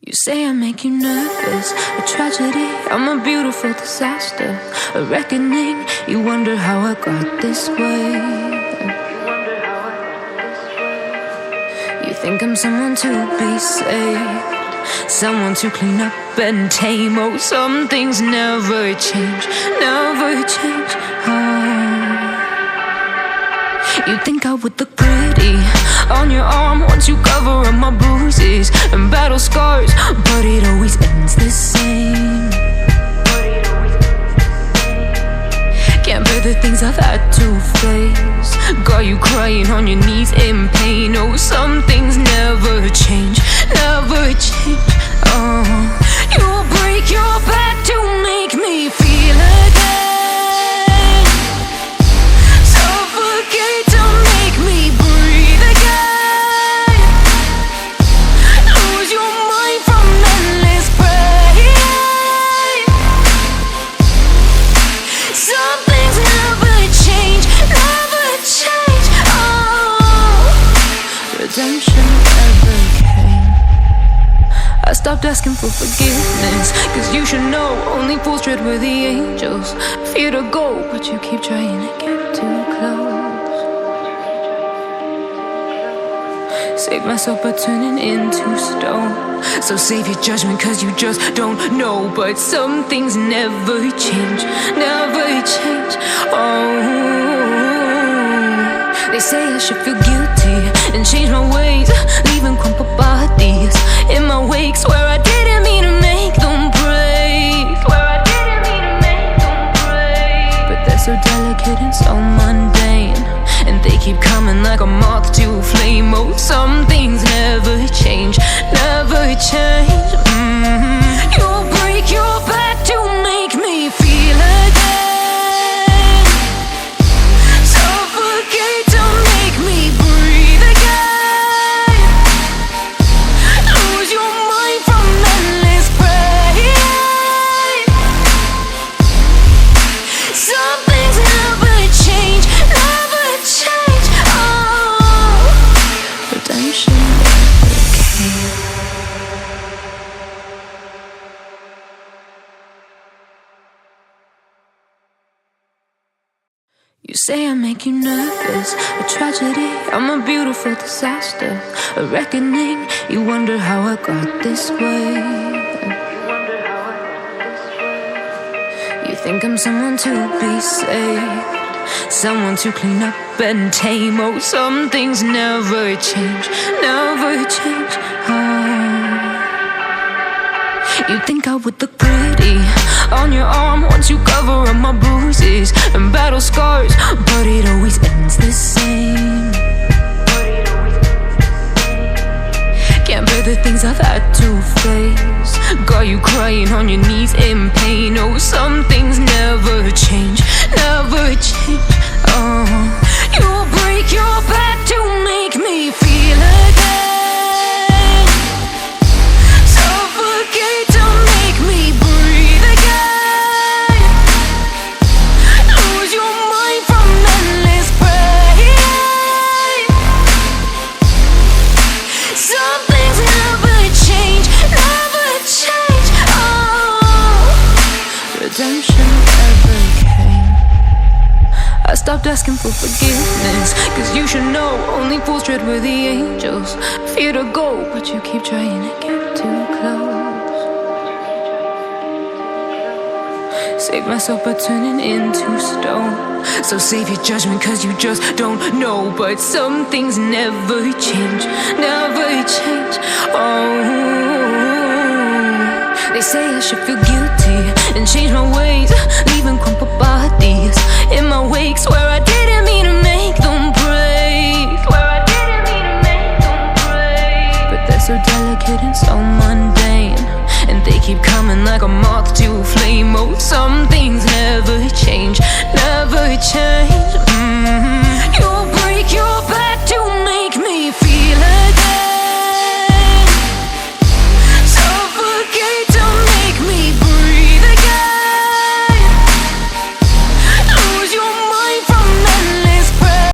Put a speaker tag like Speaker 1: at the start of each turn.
Speaker 1: You say I make you nervous, a tragedy, I'm a beautiful disaster, a reckoning. You wonder how I got this way. You think I'm someone to be saved, someone to clean up and tame. Oh, some things never change, never change. You think I would look pretty on your arm once you cover up my bruises and battle scars, but it always ends the same. Can't bear the things I've had to face, got you crying on your knees in pain. Oh, some things never change, never change. Oh, you'll break your back to make me feel again, suffocate to make me breathe again, lose your mind from endless pain. Some things never change, never change. Oh, redemption never came. I stopped asking for forgiveness, cause you should know only fools tread where the angels fear to go, but you keep trying to get too close. Save myself by turning into stone, so save your judgment cause you just don't know. But some things never change, never change. Oh, they say I should feel guilty and change my ways, leaving crumpled bodies in my wake. Swear I didn't mean to make them break, swear I didn't mean to make them break. But they're so delicate and so mundane, and they keep coming like a moth to a flame. Oh, some things never change, never change. You'll break your back to make me feel again, suffocate to make me breathe again, lose your mind from endless pain. Some things never change, never change. Oh, redemption never came. You say I make you nervous, a tragedy, I'm a beautiful disaster, a reckoning. You wonder how I got this way. You think I'm someone to be saved, someone to clean up and tame. Oh, some things never change, never change. You think I would look pretty on your arm once you cover up my bruises and battle scars, but it always ends the same. Can't bear the things I've had to face, got you crying on your knees in pain. Oh, some things never change, never change. Oh, you'll break your back to make me feel again, suffocate to make me breathe again, lose your mind from endless pain. Some things never change, never change. Oh, redemption never came. I stopped asking for forgiveness, cause you should know only fools tread where the angels fear to go, but you keep trying to get too close. Save myself by turning into stone, so save your judgment cause you just don't know. But some things never change, never change. Oh, they say I should feel guilty and change my ways, leaving crumpled bodies in my wake. Swear I didn't mean to make them break, swear I didn't mean to make them break. But they're so delicate and so mundane, and they keep coming like a moth to a flame. Oh, some things never change, never change. You'll break your back